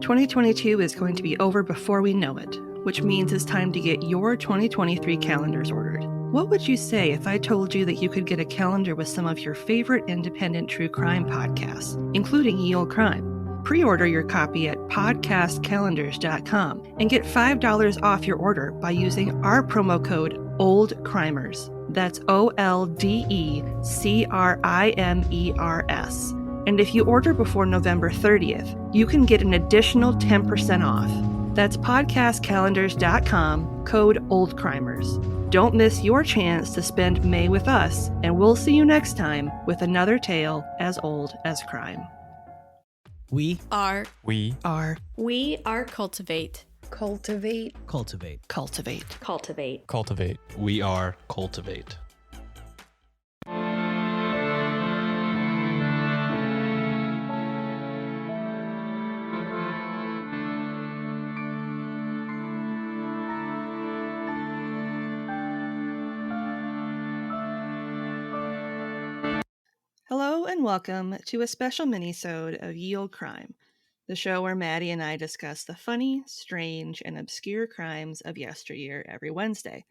2022 is going to be over before we know it, which means it's time to get your 2023 calendars ordered. What would you say if I told you that you could get a calendar with some of your favorite independent true crime podcasts, including Ye Olde Crime? Pre-order your copy at podcastcalendars.com and get $5 off your order by using our promo code OLDECRIMERS. That's OLDECRIMERS. And if you order before November 30th, you can get an additional 10% off. That's podcastcalendars.com, code OLDECRIMERS. Don't miss your chance to spend May with us, and we'll see you next time with another tale as old as crime. We are Cultivate. Cultivate. Cultivate. Cultivate. Cultivate. Cultivate. We are Cultivate. Hello and welcome to a special mini-sode of Ye Olde Crime, the show where Maddie and I discuss the funny, strange, and obscure crimes of yesteryear every Wednesday.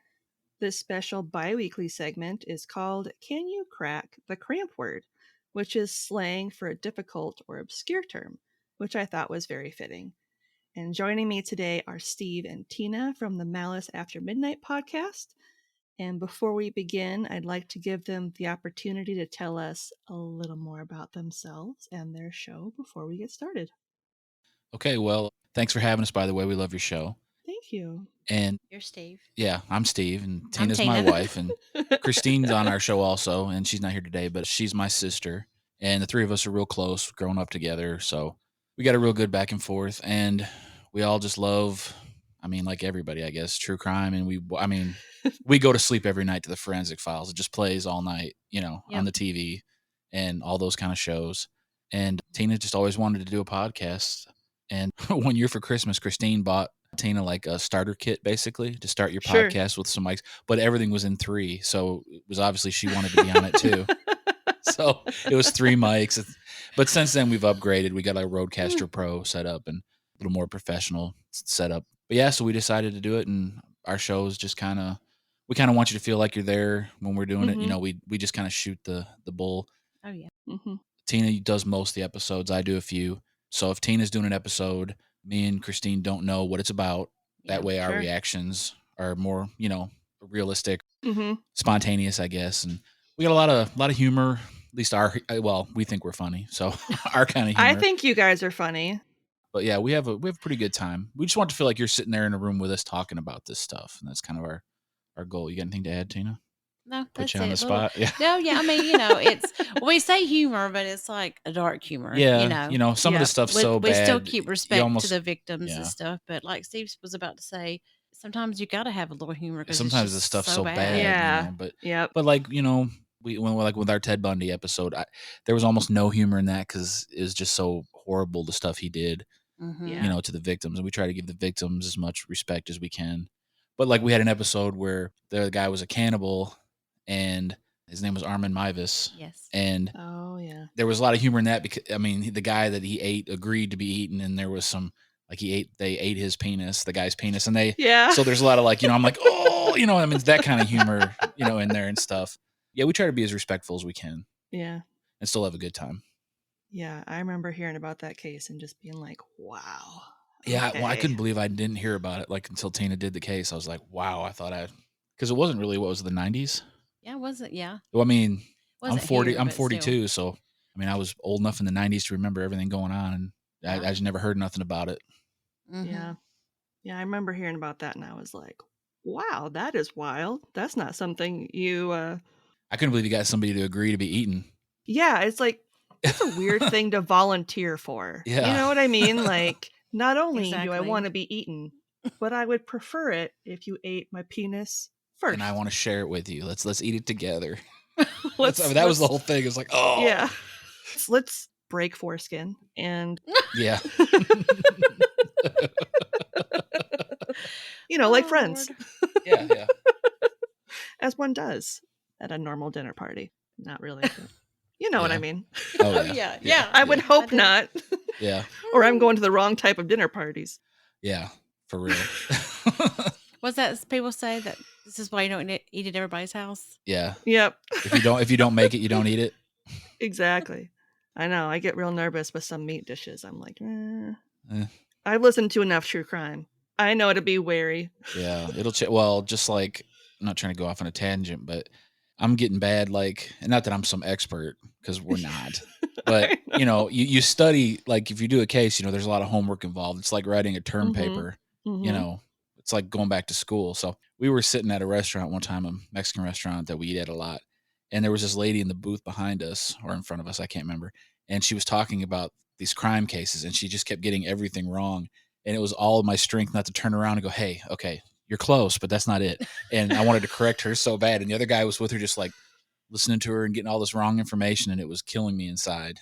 This special bi-weekly segment is called Can You Crack the Cramp-Word, which is slang for a difficult or obscure term, which I thought was very fitting. And joining me today are Steve and Tina from the Malice After Midnight podcast. And before we begin, I'd like to give them the opportunity to tell us a little more about themselves and their show before we get started. Okay, well, thanks for having us, by the way. We love your show. Thank you. And You're Steve. yeah, I'm Steve, and I'm Tina's my Tina. wife, and Christine's on our show also, and she's not here today, but she's my sister. And the three of us are real close, growing up together, so we got a real good back and forth, and we all just love, like everybody, I guess, true crime, and we go to sleep every night to the Forensic Files. It just plays all night, on the TV and all those kind of shows. And Tina just always wanted to do a podcast. And one year for Christmas, Christine bought Tina like a starter kit, basically, to start your Sure. podcast with some mics. But everything was in 3, so it was obviously she wanted to be on it too. So it was 3 mics. But since then, we've upgraded. We got a Rodecaster Pro set up and a little more professional setup. But yeah, so we decided to do it, and our show is just we kind of want you to feel like you're there when we're doing it. We just kind of shoot the bull. Oh, yeah. Mm-hmm. Tina does most of the episodes. I do a few. So if Tina's doing an episode, me and Christine don't know what it's about. That way our reactions are more, realistic, spontaneous, I guess. And we got a lot of humor. At least we think we're funny. So our kind of humor. I think you guys are funny. But yeah, we have a pretty good time. We just want to feel like you're sitting there in a room with us talking about this stuff, and that's kind of our goal. You got anything to add, Tina? No, Put that's you on it. the spot. Yeah. No, yeah. It's we say humor, but it's like a dark humor. Yeah. Some of the stuff's so bad. We still keep respect almost- to the victims yeah. and stuff, but like Steve was about to say, sometimes you got to have a little humor. Sometimes the stuff's so bad. Yeah. But Yep. But with our Ted Bundy episode, there was almost no humor in that because it was just so horrible, the stuff he did. Mm-hmm. To the victims, and we try to give the victims as much respect as we can. But like we had an episode where the guy was a cannibal, and his name was Armin Mivas. Yes. And there was a lot of humor in that because the guy that he ate agreed to be eaten, and there was some they ate his penis, the guy's penis, and so there's a lot of I'm like, oh, that kind of humor, in there and stuff. Yeah, we try to be as respectful as we can. Yeah. And still have a good time. Yeah, I remember hearing about that case and just being like, wow. Yeah, okay. well, I couldn't believe I didn't hear about it until Tina did the case. I was like, wow, because it wasn't really, what was it, the 90s? Yeah, was it? Yeah. Well, I'm Wasn't 40, here, I'm but 42, so I was old enough in the 90s to remember everything going on, and I just never heard nothing about it. Mm-hmm. Yeah. Yeah, I remember hearing about that, and I was like, wow, that is wild. That's not something you... I couldn't believe you got somebody to agree to be eaten. Yeah, it's like, it's a weird thing to volunteer for. Yeah. You know what I mean? Not only do I Exactly. want to be eaten, but I would prefer it if you ate my penis first. And I want to share it with you. Let's eat it together. That was the whole thing. It's like, oh. Yeah. Let's break foreskin and... Yeah. like friends. Yeah. As one does at a normal dinner party. Not really. But you know what I mean. Oh, Yeah. I would hope not. Yeah. Or I'm going to the wrong type of dinner parties. Yeah, for real. What's that people say that this is why you don't eat at everybody's house? Yeah. Yep. If you don't make it, you don't eat it. Exactly. I know. I get real nervous with some meat dishes. I'm like, Eh. I've listened to enough true crime. I know to be wary. Yeah, well, just like, I'm not trying to go off on a tangent, but I'm getting bad, like, and not that I'm some expert, because we're not, but I know. you study, like, if you do a case, there's a lot of homework involved. It's like writing a term paper, it's like going back to school. So we were sitting at a restaurant one time, a Mexican restaurant that we eat at a lot, and there was this lady in the booth behind us or in front of us, I can't remember, and she was talking about these crime cases, and she just kept getting everything wrong. And it was all of my strength not to turn around and go, hey, okay, you're close, but that's not it. And I wanted to correct her so bad. And the other guy was with her, just like listening to her and getting all this wrong information. And it was killing me inside.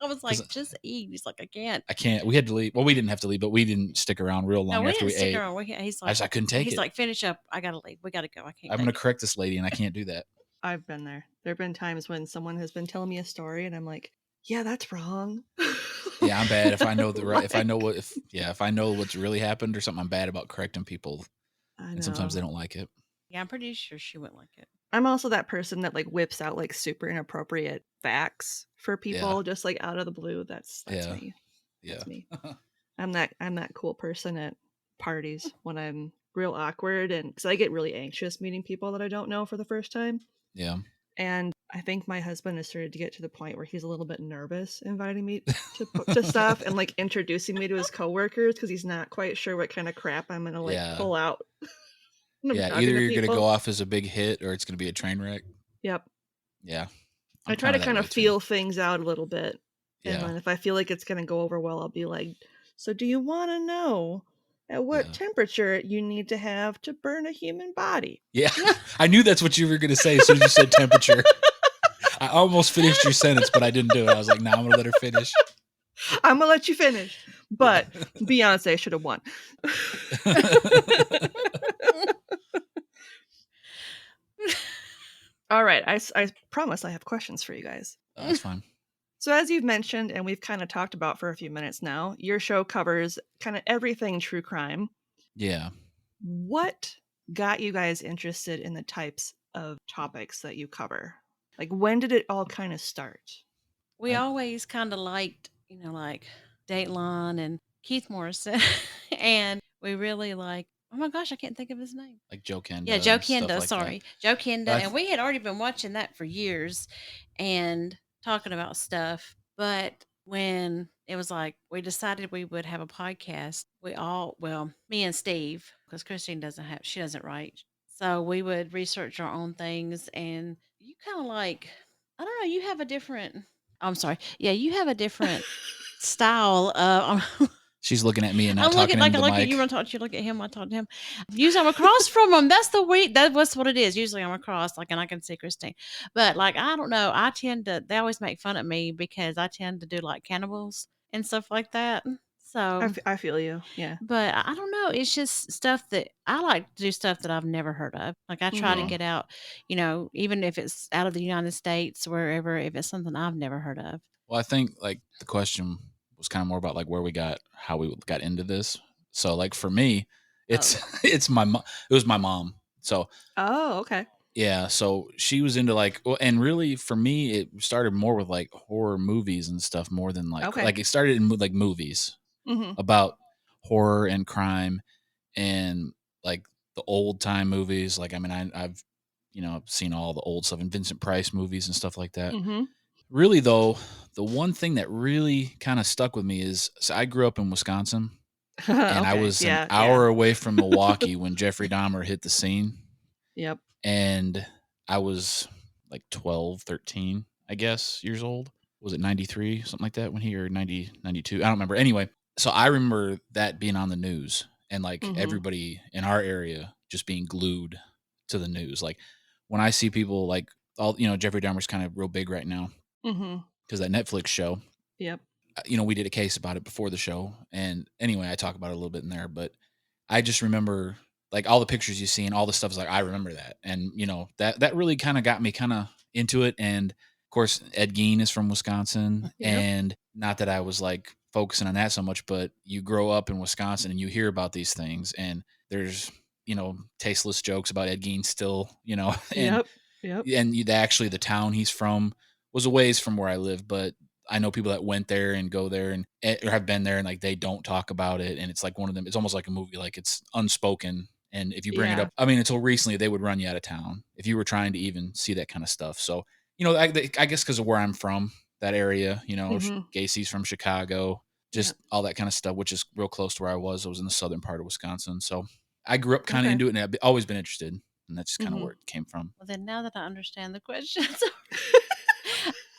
I was like, just eat. He's like, I can't. We had to leave. Well, we didn't have to leave, but we didn't stick around real long No, after we didn't stick ate. around. He's like, I couldn't take it. He's like, finish up. I got to leave. We got to go. I can't. I'm going to correct this lady, and I can't do that. I've been there. There have been times when someone has been telling me a story, and I'm like, yeah, that's wrong. Yeah, I'm bad if I know if I know what's really happened or something. I'm bad about correcting people, and sometimes they don't like it. Yeah, I'm pretty sure she wouldn't like it. I'm also that person that like whips out like super inappropriate facts for people just like out of the blue. That's me. That's me. I'm that cool person at parties when I'm real awkward, and because I get really anxious meeting people that I don't know for the first time. Yeah. And I think my husband has started to get to the point where he's a little bit nervous inviting me to stuff and like introducing me to his coworkers because he's not quite sure what kind of crap I'm gonna like pull out. Yeah, either you're gonna go off as a big hit or it's gonna be a train wreck. Yep. Yeah. I try to kind of feel things out a little bit. And then if I feel like it's gonna go over well, I'll be like, so do you wanna know at what temperature you need to have to burn a human body? Yeah. I knew that's what you were gonna say as soon as you said temperature. I almost finished your sentence, but I didn't do it. I was like, no, I'm gonna let her finish. I'm gonna let you finish. But Beyonce should have won. All right, I promise I have questions for you guys. Oh, that's fine. So as you've mentioned, and we've kind of talked about for a few minutes now, your show covers kind of everything true crime. Yeah. What got you guys interested in the types of topics that you cover? Like, when did it all kind of start? We always kind of liked, like Dateline and Keith Morrison. And we really like, oh my gosh, I can't think of his name. Like Joe Kenda. Yeah, Joe Kenda, sorry. Joe Kenda. And we had already been watching that for years and talking about stuff. But when it was like, we decided we would have a podcast, me and Steve, because Christine she doesn't write. So we would research our own things. And you kind of like, I don't know, you have a different, I'm sorry. Yeah, you have a different style of. She's looking at me and not I'm talking looking into the like mic. you want to talk. You look at him. I talk to him. Usually I'm across from him. That's what it is. Usually I'm across, like, and I can see Christine. But like, I don't know. They always make fun of me because I tend to do like cannibals and stuff like that. So I feel you. Yeah. But I don't know. It's just stuff that I like to do, stuff that I've never heard of. Like I try to get out, even if it's out of the United States, wherever, if it's something I've never heard of. Well, I think like the question was kind of more about like how we got into this. So like for me, it's it was my mom. So okay. Yeah, so she was into like, and really for me, it started more with like horror movies and stuff more than like it started in like movies about horror and crime and like the old time movies. Like, I mean, I've seen all the old stuff and Vincent Price movies and stuff like that. Really though, the one thing that really kind of stuck with me is, so I grew up in Wisconsin and I was an hour away from Milwaukee when Jeffrey Dahmer hit the scene. Yep. And I was like 12, 13, I guess, years old. Was it 93, something like that, when he, or 90, 92? I don't remember. Anyway, so I remember that being on the news and like everybody in our area just being glued to the news. Like when I see people like Jeffrey Dahmer's kind of real big right now because that Netflix show. Yep. We did a case about it before the show. And anyway, I talk about it a little bit in there, but I just remember like all the pictures you see and all the stuff is like, I remember that. And that really kind of got me kind of into it. And of course, Ed Gein is from Wisconsin. And not that I was like focusing on that so much, but you grow up in Wisconsin and you hear about these things, and there's, tasteless jokes about Ed Gein still, and Yep. actually the town he's from was a ways from where I live, but I know people that went there and go there and or have been there, and like they don't talk about it, and it's like one of them. It's almost like a movie, like it's unspoken. And if you bring it Yeah. up, I mean, until recently, they would run you out of town if you were trying to even see that kind of stuff. So, I guess because of where I'm from, that area, Gacy's from Chicago, just all that kind of stuff, which is real close to where I was. I was in the southern part of Wisconsin. So I grew up kind of into it, and I've always been interested. And that's just kind of where it came from. Well, then now that I understand the questions,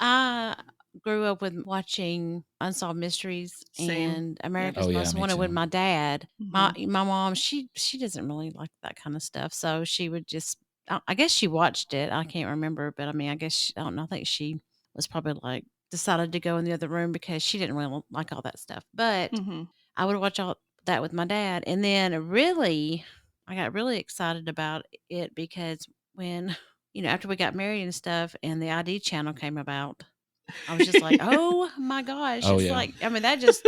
I grew up with watching Unsolved Mysteries and America's Most Wanted with my dad. My mom, she doesn't really like that kind of stuff, so she would just. I guess she watched it. I can't remember, but I mean, I don't know. I think she was probably like decided to go in the other room because she didn't really like all that stuff. But I would watch all that with my dad, and then I got really excited about it because when after we got married and stuff, and the ID channel came about, I was just like, oh my gosh, it's like, I mean, that just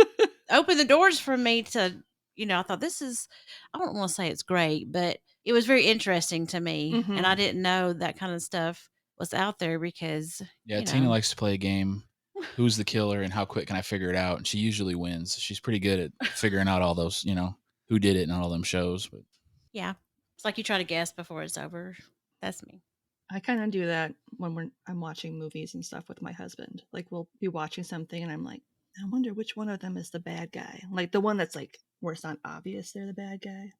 opened the doors for me to, I thought I don't want to say it's great, but it was very interesting to me, and I didn't know that kind of stuff was out there because Tina likes to play a game. Who's the killer and how quick can I figure it out? And she usually wins. She's pretty good at figuring out all those, who did it and all them shows. But yeah, it's like you try to guess before it's over. That's me. I kind of do that when I'm watching movies and stuff with my husband. Like we'll be watching something and I'm like, I wonder which one of them is the bad guy. Like the one that's like where it's not obvious they're the bad guy,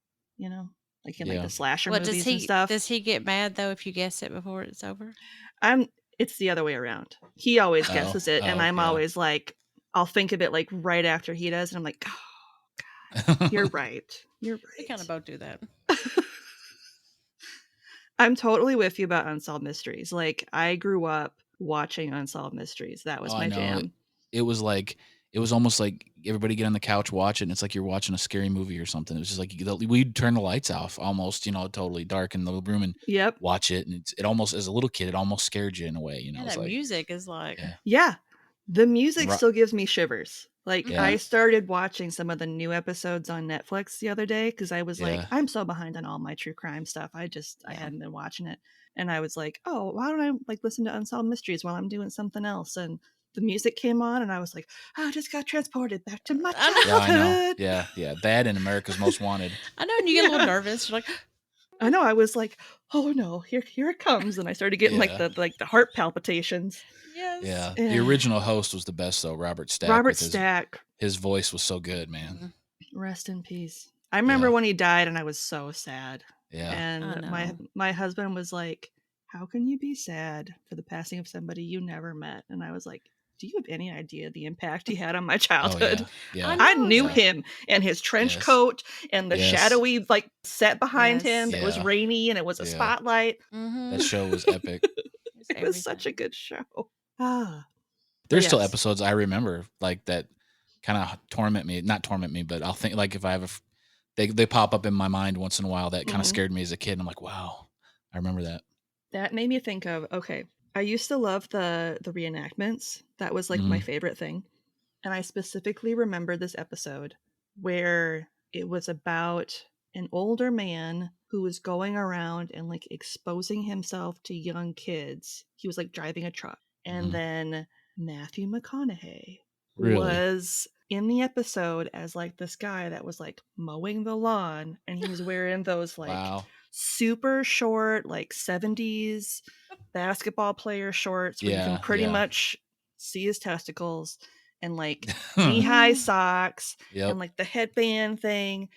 like in like the slasher movies and stuff. Does he get mad though if you guess it before it's over? It's the other way around. He always guesses it, and I'm always like, I'll think of it like right after he does, and I'm like, oh God, you're right. You're right. We kind of both do that. I'm totally with you about Unsolved Mysteries. Like, I grew up watching Unsolved Mysteries. That was my jam. It was almost like everybody get on the couch, watch it, and it's like you're watching a scary movie or something. It was just like we'd turn the lights off almost, totally dark in the room and watch it. And it almost, as a little kid, it almost scared you in a way, that like, music is like... Yeah. The music still gives me shivers. Like, I started watching some of the new episodes on Netflix the other day because I was like, I'm so behind on all my true crime stuff. I hadn't been watching it. And I was like, oh, why don't I like listen to Unsolved Mysteries while I'm doing something else? And the music came on and I was like, I just got transported back to my childhood. Yeah, that and America's Most Wanted. I know, and you get a little nervous. You're like... I know, I was like, oh no, here it comes. And I started getting like the heart palpitations. Yes. Yeah. The original host was the best though, Robert Stack. His voice was so good, man. Rest in peace. I remember when he died and I was so sad. Yeah. And my husband was like, how can you be sad for the passing of somebody you never met? And I was like, do you have any idea the impact he had on my childhood? Oh, yeah. I knew him and his trench coat and the shadowy like set behind him. It was rainy and it was a spotlight. That show was epic. It was such a good show. There's still episodes I remember like that kind of not torment me, but I'll think like if I have they pop up in my mind once in a while that kind of scared me as a kid. And I'm like, wow, I remember that. That made me think of, okay, I used to love the reenactments. That was like my favorite thing. And I specifically remember this episode where it was about an older man who was going around and like exposing himself to young kids. He was like driving a truck. And then Matthew McConaughey was in the episode as like this guy that was like mowing the lawn, and he was wearing those like super short like 70s basketball player shorts where you can pretty much see his testicles, and like knee-high socks and like the headband thing.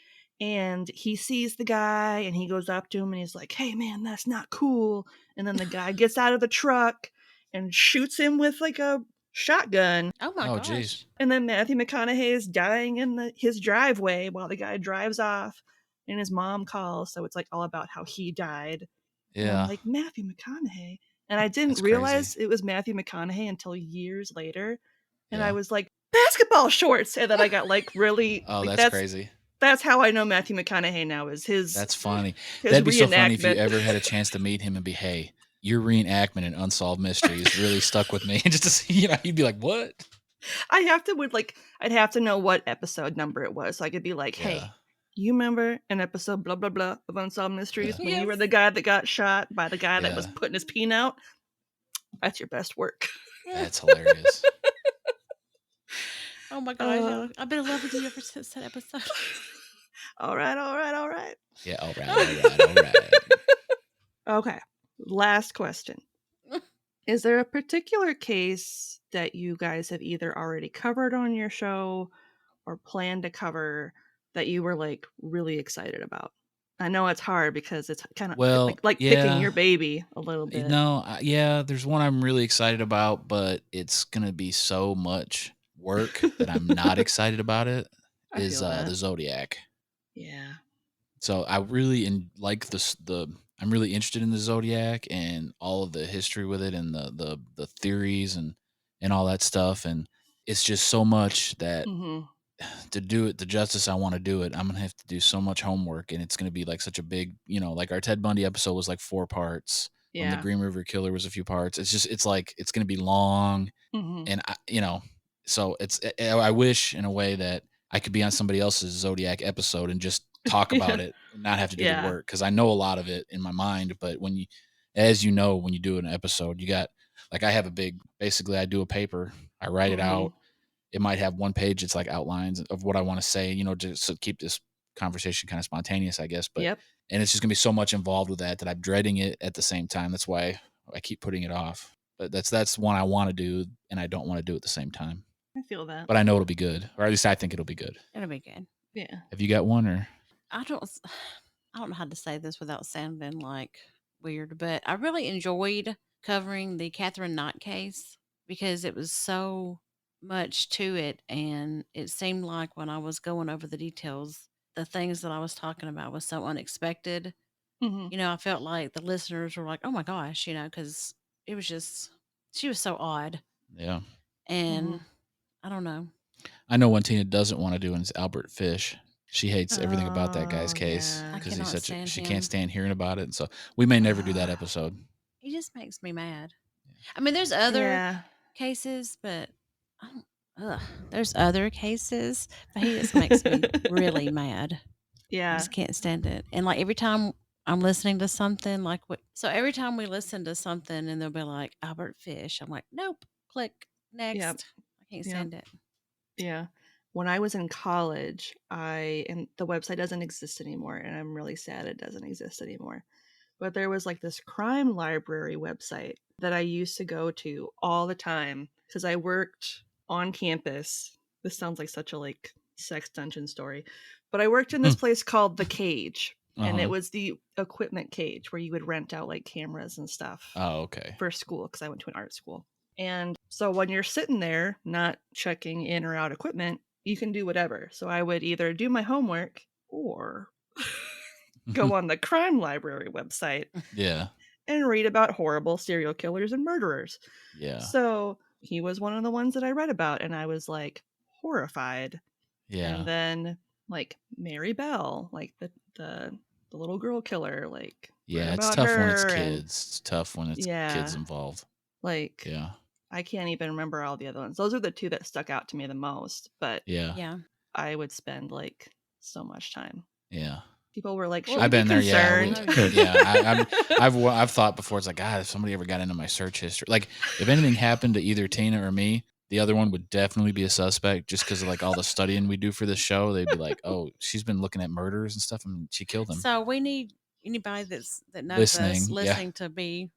And he sees the guy and he goes up to him and he's like, hey man, that's not cool. And then the guy gets out of the truck and shoots him with like a shotgun. Oh my gosh. Geez. And then Matthew McConaughey is dying in his driveway while the guy drives off, and his mom calls. So it's like all about how he died. Yeah. I'm like, Matthew McConaughey. And I didn't realize it was Matthew McConaughey until years later. And I was like, basketball shorts. And then I got like really. Oh, like, that's crazy. That's how I know Matthew McConaughey now is his. That's funny. That'd be so funny if you ever had a chance to meet him and be, hey, your reenactment in Unsolved Mysteries really stuck with me. And just to see, you'd be like, what? I'd have to know what episode number it was, so I could be like, "Hey, Yeah. you remember an episode blah blah blah of Unsolved Mysteries when you were Yes. the guy that got shot by the guy that was Yeah. putting his peen out? That's your best work." That's hilarious. Oh my gosh, I've been in love with you ever since that episode. All right. Yeah, all right. Okay. Last question. Is there a particular case that you guys have either already covered on your show or plan to cover that you were like really excited about? I know it's hard because it's kind of Well, like picking your baby a little bit. No, yeah, there's one I'm really excited about, but it's gonna be so much work that I'm not excited about it. I Is feel that. the Zodiac. Yeah. So I really like the. I'm really interested in the Zodiac and all of the history with it and the theories and all that stuff. And it's just so much that Mm-hmm. to do it the justice I want to do it, I'm gonna have to do so much homework, and it's gonna be like such a big, like our Ted Bundy episode was like 4 parts. When the Yeah. Green River Killer was a few parts. It's like it's gonna be long, Mm-hmm. and so I wish in a way that I could be on somebody else's Zodiac episode and just talk about it, and not have to do the work, because I know a lot of it in my mind. But when you do an episode, you got like I have basically I do a paper, I write it out. It might have one page. It's like outlines of what I want to say, just to keep this conversation kind of spontaneous, I guess. But and it's just gonna be so much involved with that I'm dreading it at the same time. That's why I keep putting it off. But that's one I want to do, and I don't want to do at the same time. I feel that. But I know it'll be good, or at least I think it'll be good. It'll be good. Yeah. Have you got one, or? I don't know how to say this without sounding like weird, but I really enjoyed covering the Catherine Knott case because it was so much to it, and it seemed like when I was going over the details, the things that I was talking about was so unexpected. Mm-hmm. I felt like the listeners were like, "Oh my gosh," because it was just she was so odd. Yeah. And I don't know. I know one Tina doesn't want to do, and it's Albert Fish. She hates everything about that guy's case yeah. because I he's cannot such a. She stand can't him. stand hearing about it, and so we may never do that episode. He just makes me mad. I mean, there's other Yeah. cases, but there's other cases, but he just makes me really mad. I Yeah. just can't stand it. And like every time I'm listening to something, so every time we listen to something and they'll be like Albert Fish, I'm like, nope, click next. Yep. I can't stand it. Yeah. When I was in college, and the website doesn't exist anymore, and I'm really sad it doesn't exist anymore. But there was like this crime library website that I used to go to all the time because I worked on campus. This sounds like such a like sex dungeon story, but I worked in this place called The Cage, and it was the equipment cage where you would rent out like cameras and stuff. Oh, okay. For school, because I went to an art school. And so when you're sitting there not checking in or out equipment, you can do whatever. So I would either do my homework or go on the crime library website. Yeah. And read about horrible serial killers and murderers. Yeah. So he was one of the ones that I read about, and I was like horrified. Yeah. And then like Mary Bell, like the little girl killer, like yeah, it's tough when it's kids. It's tough when it's kids involved. Like yeah. I can't even remember all the other ones. Those are the two that stuck out to me the most. But yeah, I would spend like so much time. Yeah. People were like, I've been there. Concerned? Yeah. I've thought before. It's like, God, if somebody ever got into my search history, like if anything happened to either Tina or me, the other one would definitely be a suspect, just because of like all the studying we do for this show. They'd be like, oh, she's been looking at murders and stuff, and she killed them. So we need anybody that knows us listening to be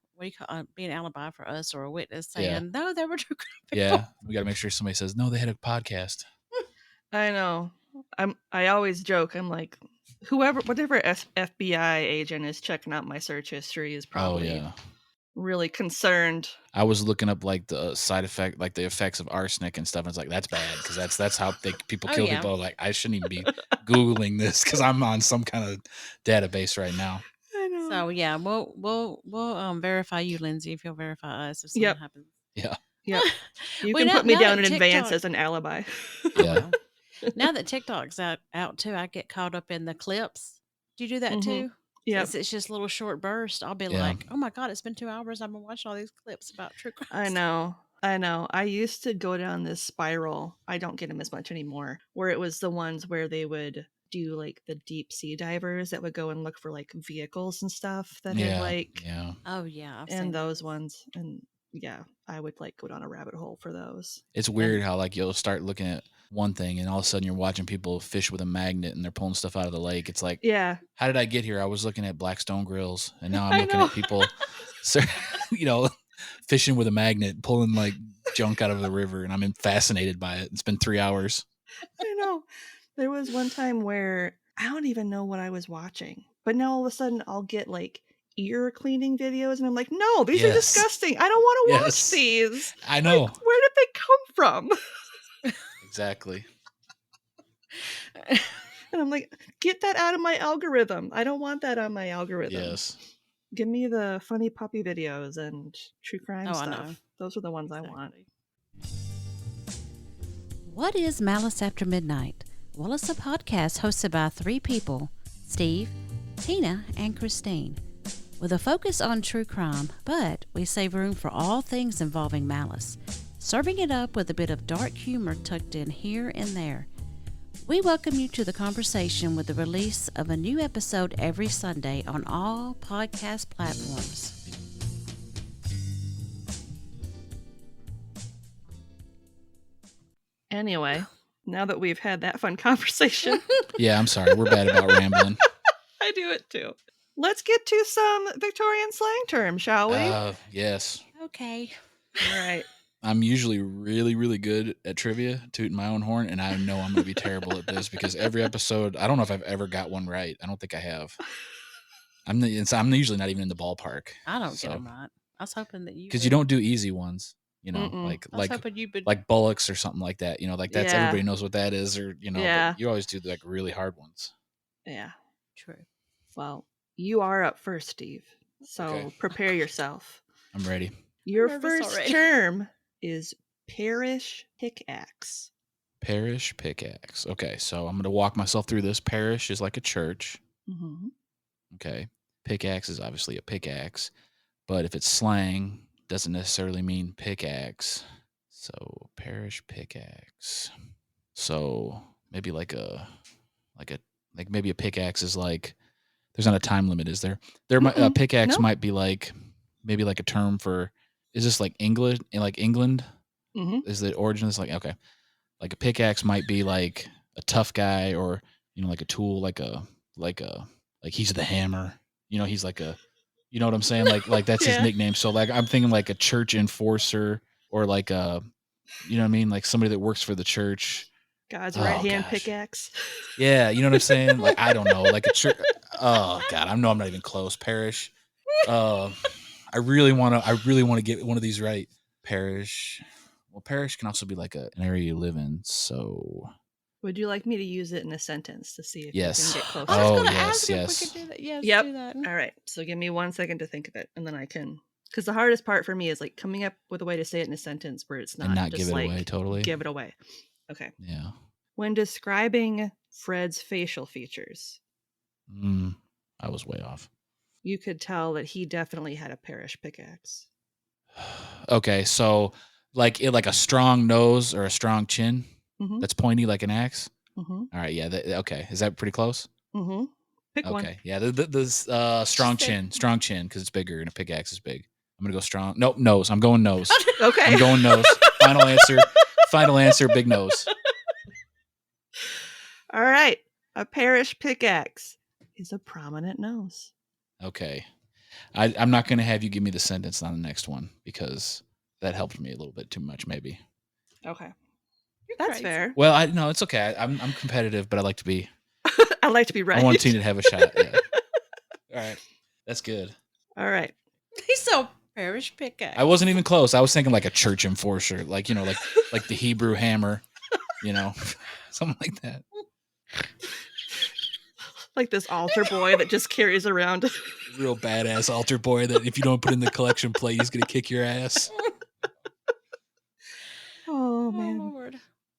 be an alibi for us or a witness saying, no, they were true crime people. Yeah, we got to make sure somebody says, no, they had a podcast. I know. I always joke. I'm like, whatever FBI agent is checking out my search history is probably really concerned. I was looking up like the side effect, like the effects of arsenic and stuff. And it's like, that's bad because that's how people kill people. Like I shouldn't even be Googling this because I'm on some kind of database right now. I know. So yeah, we'll verify you, Lindsay, if you'll verify us if something happens. Yeah. Yep. You can put me down in advance as an alibi. Yeah. Now that TikTok's out too, I get caught up in the clips. Do you do that too? Yeah. It's just little short bursts. I'll be like, oh my God, it's been 2 hours. I've been watching all these clips about true crime. I know. I know. I used to go down this spiral. I don't get them as much anymore. Where it was the ones where they would do like the deep sea divers that would go and look for like vehicles and stuff that had like Yeah. Oh yeah, I've and seen those ones. And yeah, I would like go down a rabbit hole for those. It's weird how like you'll start looking at one thing and all of a sudden you're watching people fish with a magnet and they're pulling stuff out of the lake. It's like, Yeah. how did I get here? I was looking at Blackstone grills and now I'm I looking know. at people, fishing with a magnet, pulling like junk out of the river, and I'm fascinated by it. It's been 3 hours. I know. There was one time where I don't even know what I was watching, but now all of a sudden I'll get like ear cleaning videos and I'm like, no, these are Yes. disgusting. I don't want to Yes. watch these. I know. Like, where did they come from? Exactly. And I'm like, get that out of my algorithm. I don't want that on my algorithm. Yes. Give me the funny puppy videos and true crime Oh, I stuff. know. Those are the ones I want. What is Malice After Midnight? Well, it's a podcast hosted by 3 people, Steve, Tina, and Christine, with a focus on true crime, but we save room for all things involving malice, serving it up with a bit of dark humor tucked in here and there. We welcome you to the conversation with the release of a new episode every Sunday on all podcast platforms. Anyway, now that we've had that fun conversation, Yeah, I'm sorry. We're bad about rambling. I do it too. Let's get to some Victorian slang terms, shall we? Yes. Okay. All right. I'm usually really, really good at trivia, tooting my own horn, and I know I'm going to be terrible at this because every episode, I don't know if I've ever got one right. I don't think I have. I'm usually not even in the ballpark. I don't get them right. I was hoping that you because you don't do easy ones, Mm-mm. I was hoping you would like bullocks or something like that. Like that's Yeah. everybody knows what that is, or Yeah. but you always do like really hard ones. Yeah. True. Well, you are up first, Steve. So Okay. Prepare yourself. I'm ready. Your nervous first already. term is parish pickaxe. Parish pickaxe. Okay, so I'm going to walk myself through this. Parish is like a church. Mm-hmm. Okay. Pickaxe is obviously a pickaxe, but if it's slang, doesn't necessarily mean pickaxe. So parish pickaxe. So maybe maybe a pickaxe is like, there's not a time limit, is there? A pickaxe No. might be like maybe like a term for. Is this like England? England? Mm-hmm. Is the origin of this like, okay, like a pickaxe might be like a tough guy, or like a tool, like he's the hammer. He's like a, you know what I'm saying? Like that's Yeah. his nickname. So like I'm thinking like a church enforcer, or like a, you know what I mean? Like somebody that works for the church. God's Oh, right hand gosh. pickaxe. Yeah, you know what I'm saying? Like I don't know, like a church. Oh God, I know I'm not even close. Parish. I really want to get one of these right. Parish. Well, parish can also be like an area you live in. So Would you like me to use it in a sentence to see if Yes. you can get closer? I was Oh, going to yes, ask yes. if we could do that. Yes, Yep. do that. All right. So give me 1 second to think of it, and then I can. Because the hardest part for me is like coming up with a way to say it in a sentence where it's not and not just give it like away totally. give it away. Okay. Yeah. When describing Fred's facial features, I was way off. you could tell that he definitely had a parish pickaxe. Okay, so like a strong nose or a strong chin Mm-hmm. that's pointy like an axe. Mm-hmm. All right, yeah. Okay, is that pretty close? Mm-hmm. Pick one. Okay, yeah. The strong chin because it's bigger and a pickaxe is big. I'm gonna go strong. Nope, nose. I'm going nose. Okay. I'm going nose. Final answer. Big nose. All right. A parish pickaxe is a prominent nose. Okay, I'm not gonna have you give me the sentence on the next one because that helped me a little bit too much, maybe. Okay. That's crazy. fair. Well, it's okay. I'm competitive, but I like to be. I like to be right. I want Tina to have a shot. Yeah. All right, that's good. All right. He's so parish pickaxe. I wasn't even close. I was thinking like a church enforcer, like like the Hebrew hammer, something like that. Like this altar boy that just carries around. Real badass altar boy that if you don't put in the collection plate, he's gonna kick your ass. Oh, Oh, man. Lord.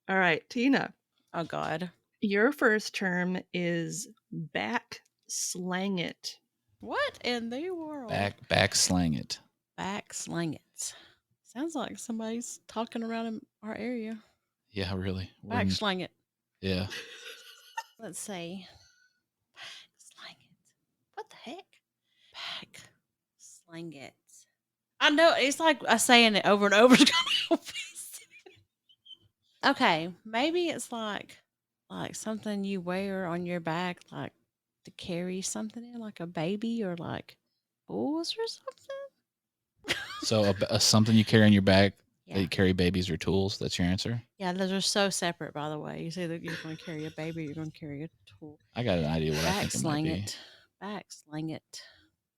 All right, Tina. Oh, God. Your first term is back slang it. What in the world? Back slang it. Back slang it. Sounds like somebody's talking around in our area. Yeah, really. We're Back in, slang it. yeah. Let's see. Back slang it. What the heck? Back slang it. I know it's like us saying it over and over is gonna help us. Okay, maybe it's like something you wear on your back, like to carry something in, like a baby or like bulls or something. So something you carry on your back that Yeah. you carry babies or tools. That's your answer. Yeah, those are so separate, by the way. You say that you're going to carry a baby, you're going to carry a tool. I got an idea what I Back think it might slang be. it. Back slang it.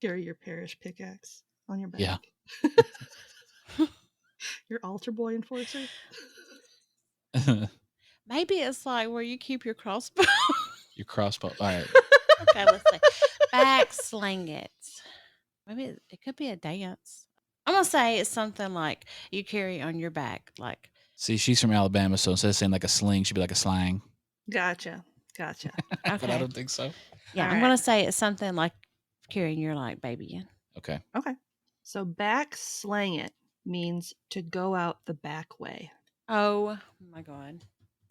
Carry your parish pickaxe on your back. Yeah. Your altar boy enforcer. Maybe it's like where you keep your crossbow. Your crossbow. All right. Okay, let's see. Back slang it. Maybe it could be a dance. I'm going to say it's something like you carry on your back. Like, See, she's from Alabama, so instead of saying like a sling, she'd be like a slang. Gotcha. okay. But I don't think so. Yeah, All I'm right. going to say it's something like carrying your like baby in. Okay. Okay. So back slang it means to go out the back way. Oh my God.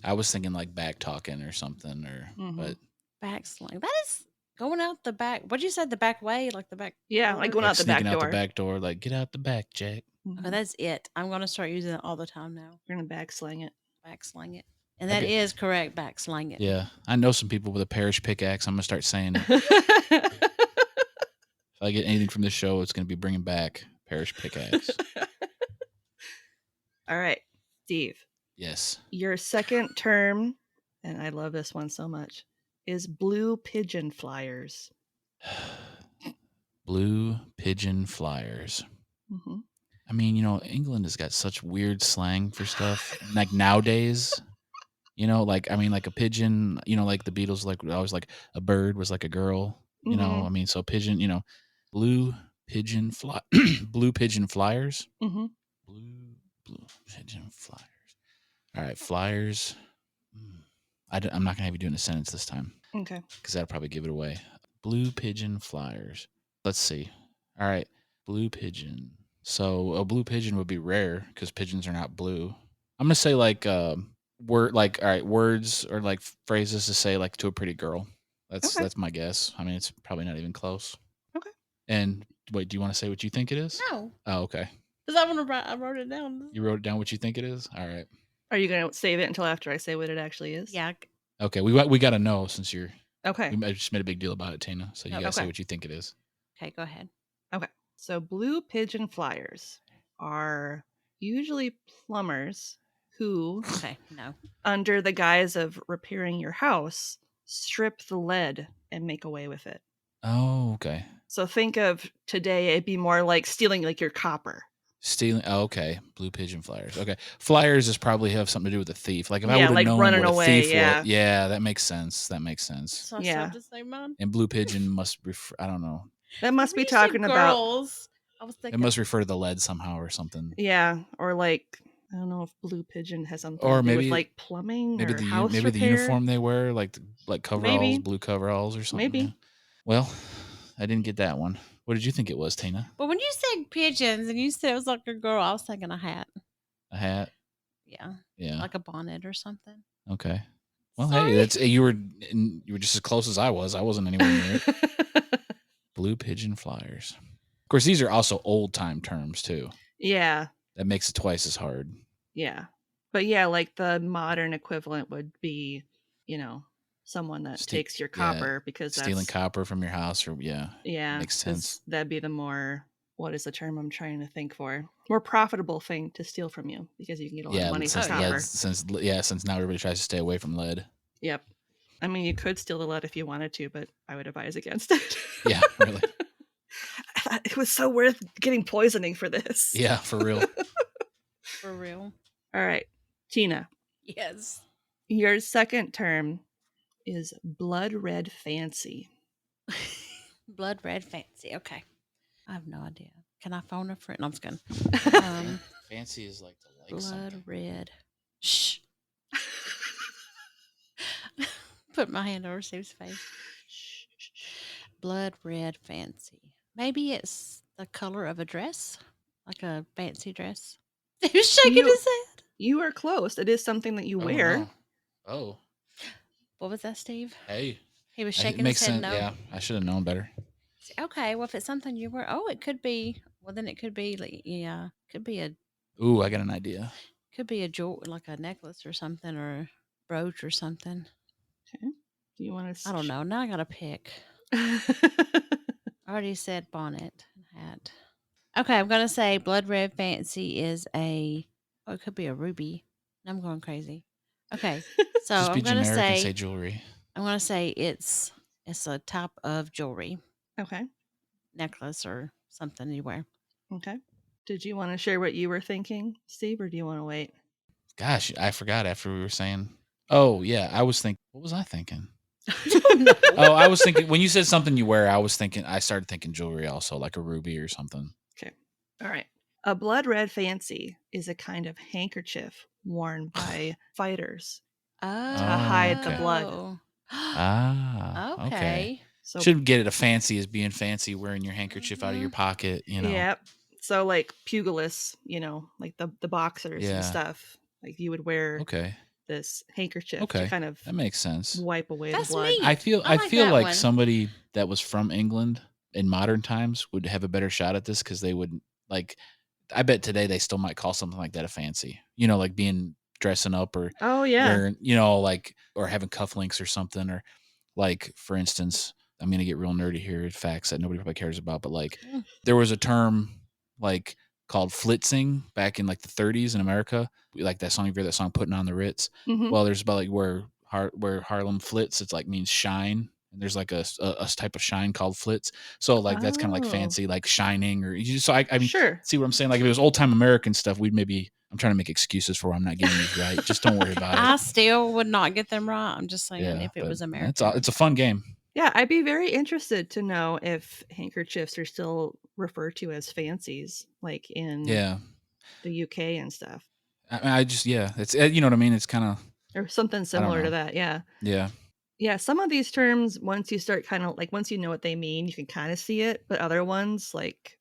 I was thinking like back talking or something, or Mhm. but Back slang. That is going out the back. What'd you say? The back way? Like the back? Yeah, door? like going like out the back sneaking out door. the back door, like get out the back, Jack. Mhm. Okay, that's it. I'm going to start using it all the time now. You're gonna back slang it. Back slang it. And that Okay. is correct. Back slang it. Yeah, I know some people with a parish pickaxe. I'm gonna start saying it. If I get anything from this show, it's gonna be bringing back parish pickaxe. All right, Steve. Yes. Your second term, and I love this one so much, is blue pigeon flyers. Blue pigeon flyers. Mm-hmm. I mean, England has got such weird slang for stuff. Like nowadays, like I mean, like a pigeon. Like the Beatles, like always like a bird was like a girl. Mhm. I mean, so pigeon. Blue pigeon fly. Blue pigeon flyers. Mm-hmm. Blue pigeon flyers. All right, flyers. I'm not gonna have you doing a sentence this time Okay. because that'll probably give it away. Blue pigeon flyers. Let's see. All right, blue pigeon. So a blue pigeon would be rare because pigeons are not blue. I'm gonna say like word, like all right, words or like phrases to say like to a pretty girl. That's Okay. that's my guess. I mean, it's probably not even close. Okay. And wait, do you want to say what you think it is? No. Oh, okay. Because I wrote it down. You wrote down what you think it is. All right. Are you gonna save it until after I say what it actually is? Yeah. Okay. We got to know since you're. Okay. We just made a big deal about it, Tina. So you No, got to say okay. what you think it is. Okay, go ahead. Okay. So blue pigeon flyers are usually plumbers who, Okay, no. under the guise of repairing your house, strip the lead and make away with it. Oh, okay. So think of today, it'd be more like stealing like your copper. Stealing. Oh, okay. Blue pigeon flyers. Okay. Flyers is probably have something to do with a thief. Like if I Yeah, would have like known running what a away, thief yeah. was. Yeah, that makes sense. That makes sense. So I Yeah. still have to say mine. And blue pigeon must refer. I don't know. That must be When you said talking about, girls, I was It thinking. must refer to the lead somehow or something. yeah, or like, I don't know if blue pigeon has something Or to do maybe with like plumbing maybe or the house maybe the repair. uniform they wear, like coveralls, Maybe. blue coveralls or something. Maybe. Yeah. Well, I didn't get that one. What did you think it was, Tina? But when you said pigeons and you said it was like a girl, I was thinking a hat. A hat? Yeah. Yeah. Like a bonnet or something. Okay. Well, Sorry. hey, that's you were just as close as I was. I wasn't anywhere near it. Blue pigeon flyers. Of course, these are also old time terms too. Yeah. That makes it twice as hard. Yeah. But yeah, like the modern equivalent would be, someone that takes your copper because stealing that's copper from your house, or yeah, makes 'cause sense. that'd be the more, what is the term I'm trying to think for? More profitable thing to steal from you because you can get a lot of money for since copper. since now everybody tries to stay away from lead. Yep. I mean, you could steal the lead if you wanted to, but I would advise against it. Yeah, really. I thought it was so worth getting poisoning for this. Yeah, for real. For real. All right, Tina, Yes. your second term is blood red fancy. Blood red fancy. Okay. I have no idea. Can I phone a friend? No, I'm just kidding. Fancy is like to like Blood something. red. Shh. Put my hand over Steve's face. Blood red fancy. Maybe it's the color of a dress, like a fancy dress. He was shaking You- his head. You are close. It is something that you Oh, wear. no. Oh, What was that, Steve? hey. He was It shaking makes his head sense. no. Yeah, I should have known better. Okay, well, if it's something you wear, it could be. Well, then it could be like, yeah, could be a Ooh, I got an idea. jewel, like a necklace or something, or a brooch or something. Okay. Do you want to? I don't know. Now I gotta pick. know. I already said bonnet and hat. Okay, I'm gonna say blood red fancy is a. Oh, it could be a ruby. I'm going crazy. Okay, so Just I'm be gonna generic and say say jewelry. it's a type of jewelry, Okay. necklace or something you wear. Okay. Did you want to share what you were thinking, Steve, or do you want to wait? Gosh, I forgot after we were saying. Oh, yeah. I was thinking. What was I thinking? No. Oh, I was thinking when you said something you wear, I started thinking jewelry also, like a ruby or something. Okay. All right. A blood red fancy is a kind of handkerchief worn by fighters. Oh. hide the blood. Ah, okay. Okay. So Shouldn't get it a fancy as being fancy wearing your handkerchief out of your Mhm. pocket, you know. yeah. So like pugilists, like the boxers Yeah. and stuff. Like you would wear Okay. this handkerchief to Okay. kind of That makes sense. wipe away That's the blood. neat. I feel I I like feel that like one. somebody that was from England in modern times would have a better shot at this because they would like. I bet today they still might call something like that a fancy. Like being dressing up or Oh yeah. wearing, like or having cufflinks or something, or like for instance, I'm gonna get real nerdy here. Facts that nobody probably cares about, but like Mm. there was a term like called flitzing back in like the 30s in America. Like that song, you hear that song "Putting on the Ritz." Mhm. Well, there's about like where Harlem flits. It's like means shine. And there's like a type of shine called flits. So like that's kind of like Oh. fancy, like shining or so. I mean, Sure. see what I'm saying? Like if it was old time American stuff, we'd maybe. I'm trying to make excuses for why I'm not getting these right. Just don't worry about I it. still would not get them right. I'm just saying Yeah, if it but was American. it's a fun game. Yeah, I'd be very interested to know if handkerchiefs are still referred to as fancies, like in Yeah, the UK and stuff, I just it's you know what I mean. It's kind of or something similar to that. Yeah. yeah. Yeah, some of these terms, once you start kind of like once you know what they mean, you can kind of see it. But other ones, like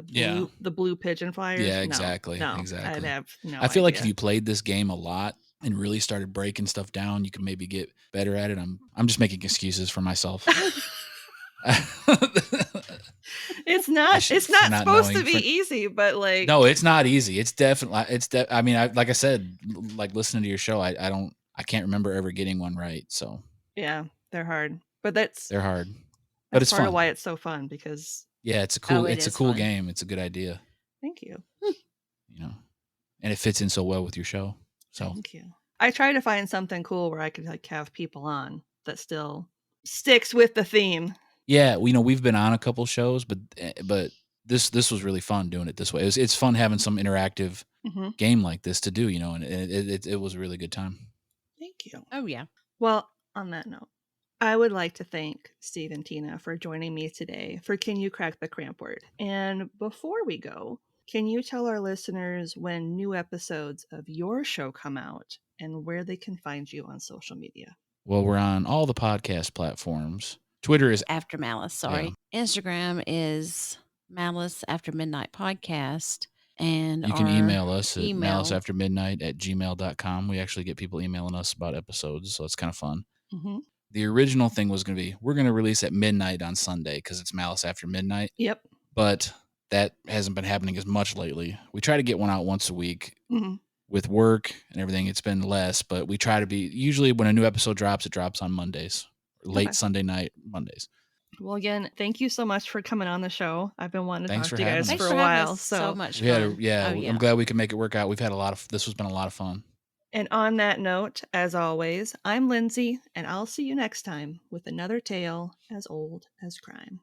Yeah. the blue pigeon flyers, Yeah, no, exactly, no, I'd exactly. have no I feel like if idea. you played this game a lot and really started breaking stuff down, you could maybe get better at it. I'm just making excuses for myself. It's not for not supposed to knowing, be for- easy, but like No, it's not easy. It's definitely I mean, like I said, like listening to your show, I can't remember ever getting one right. So yeah, they're hard. But that's they're hard, but it's part of fun. why it's so fun because Yeah, it's a Oh, cool it it's a is cool fun. game. It's a good idea, thank you. and it fits in so well with your show. So Thank you. I try to find something cool where I could like have people on that still sticks with the theme. yeah, we've been on a couple shows, but this was really fun doing it this way. It's fun having some interactive Hmm. game like this to do, and it was a really good time. Thank you. Oh yeah. Well, on that note, I would like to thank Steve and Tina for joining me today for Can You Crack the Cramp-Word? And before we go, can you tell our listeners when new episodes of your show come out and where they can find you on social media? Well, we're on all the podcast platforms. Twitter is After Malice, sorry. Instagram is Malice After Midnight Podcast. And you can our email us at email- maliceaftermidnight@gmail.com. We actually get people emailing us about episodes, so it's kind of fun. Mm-hmm. The original thing was going to be we're going to release at midnight on Sunday because it's Malice After Midnight. Yep. But that hasn't been happening as much lately. We try to get one out once a week. Mm-hmm. With work and everything, it's been less, but we try to be usually when a new episode drops, it drops on Mondays, late Okay. Sunday night, Mondays. Well, again, thank you so much for coming on the show. I've been wanting to Thanks talk for to you having guys us. Thanks for a for having while. us. So So, much We had fun. Oh, I'm glad we could make it work out. We've had this has been a lot of fun. and on that note, as always, I'm Lindsay, and I'll see you next time with another tale as old as crime.